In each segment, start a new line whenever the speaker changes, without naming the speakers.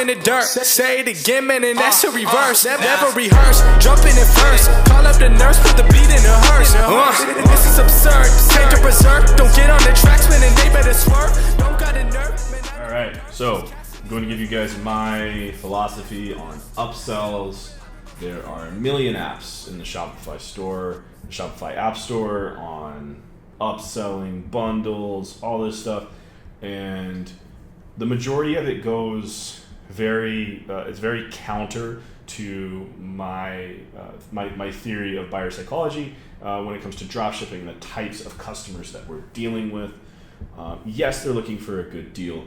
in the dirt. Say it again, man, and that's a reverse. Never rehearse, jumping in first. Call up the nurse, put the beat in the hearse. This is absurd. Take the berserk. Don't get on the tracks, man, and they better swerve. Don't got a nerve.
All right, so I'm going to give you guys my philosophy on upsells. There are a million apps in the Shopify store, the Shopify App Store, on upselling, bundles, all this stuff, and the majority of it goes it's very counter to my theory of buyer psychology when it comes to dropshipping, the types of customers that we're dealing with. Yes, they're looking for a good deal,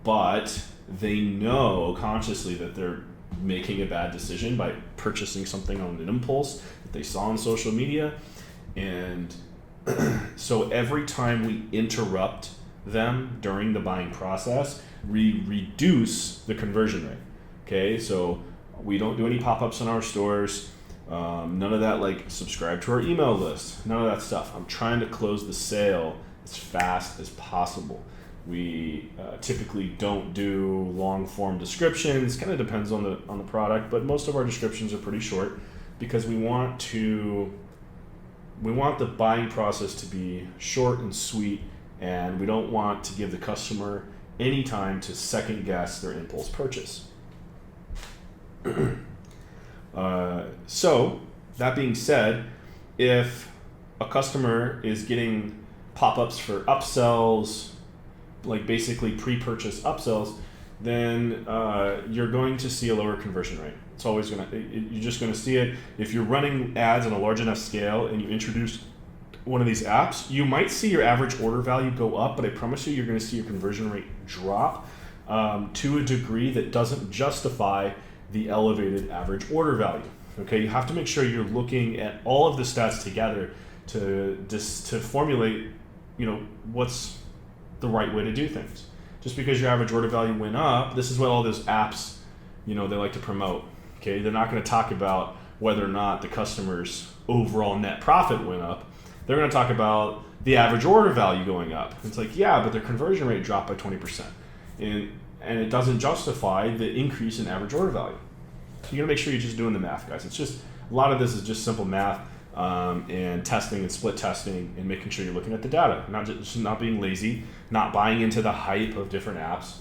but they know consciously that they're making a bad decision by purchasing something on an impulse that they saw on social media. And so every time we interrupt them during the buying process, we reduce the conversion rate. Okay, so we don't do any pop-ups in our stores, none of that, like subscribe to our email list, none of that stuff. I'm trying to close the sale as fast as possible. We typically don't do long form descriptions. Kind of depends on the product, but most of our descriptions are pretty short because we want the buying process to be short and sweet, and we don't want to give the customer any time to second guess their impulse purchase. So that being said, if a customer is getting pop-ups for upsells, like basically pre-purchase upsells, then you're going to see a lower conversion rate. It's always you're just gonna see it. If you're running ads on a large enough scale and you introduce one of these apps, you might see your average order value go up, but I promise you, you're gonna see your conversion rate drop to a degree that doesn't justify the elevated average order value. Okay, you have to make sure you're looking at all of the stats together to formulate, what's the right way to do things. Just because your average order value went up, this is what all those apps, they like to promote. Okay, they're not going to talk about whether or not the customer's overall net profit went up. They're going to talk about the average order value going up. It's like, yeah, but their conversion rate dropped by 20%, and it doesn't justify the increase in average order value. So you got to make sure you're just doing the math, guys. It's just a lot of this is just simple math. And testing and split testing and making sure you're looking at the data, not being lazy, not buying into the hype of different apps.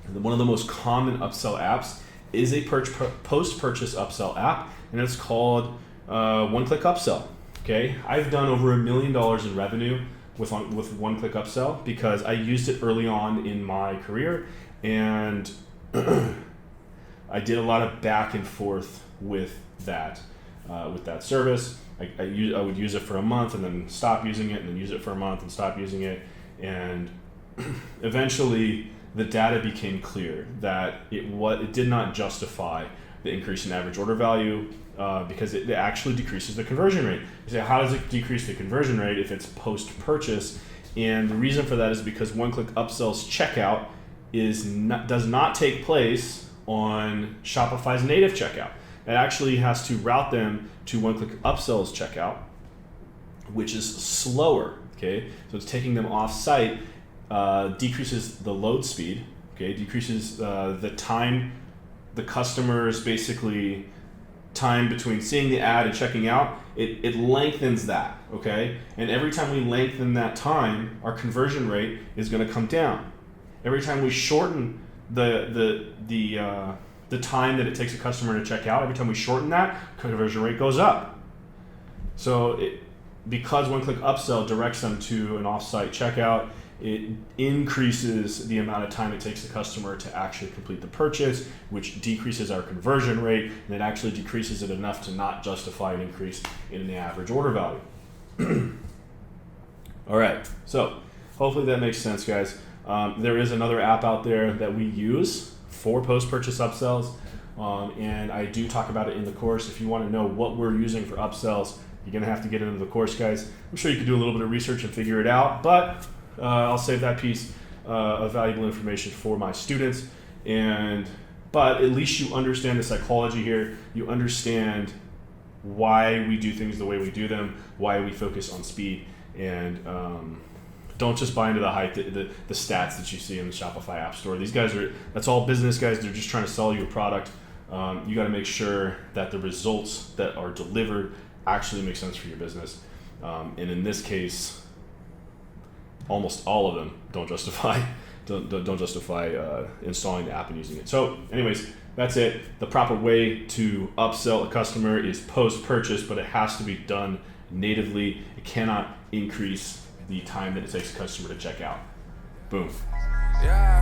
And one of the most common upsell apps is a post-purchase upsell app, and it's called One-Click Upsell. Okay, I've done over $1 million in revenue with One-Click Upsell because I used it early on in my career, and I did a lot of back and forth with that service. I would use it for a month and then stop using it, and then use it for a month and stop using it, and eventually the data became clear that it did not justify the increase in average order value because it actually decreases the conversion rate. You say, how does it decrease the conversion rate if it's post-purchase? And the reason for that is because One-Click Upsell's checkout does not take place on Shopify's native checkout. It actually has to route them to One-Click Upsell's checkout, which is slower. Okay, so it's taking them off-site, decreases the load speed. Okay, decreases the time, the customer's basically time between seeing the ad and checking out. It lengthens that. Okay, and every time we lengthen that time, our conversion rate is going to come down. Every time we shorten the time that it takes a customer to check out, every time we shorten that, conversion rate goes up. So because One-Click Upsell directs them to an off-site checkout, it increases the amount of time it takes the customer to actually complete the purchase, which decreases our conversion rate, and it actually decreases it enough to not justify an increase in the average order value. All right, so hopefully that makes sense, guys. There is another app out there that we use for post-purchase upsells, and I do talk about it in the course. If you want to know what we're using for upsells, you're going to have to get into the course, guys. I'm sure you can do a little bit of research and figure it out, but I'll save that piece of valuable information for my students. But at least you understand the psychology here. You understand why we do things the way we do them, why we focus on speed, and Don't just buy into the hype, the stats that you see in the Shopify App Store. These guys that's all business guys. They're just trying to sell you a product. You got to make sure that the results that are delivered actually make sense for your business. And in this case, almost all of them don't justify installing the app and using it. So anyways, that's it. The proper way to upsell a customer is post-purchase, but it has to be done natively. It cannot increase the time that it takes a customer to check out. Boom.
Yeah.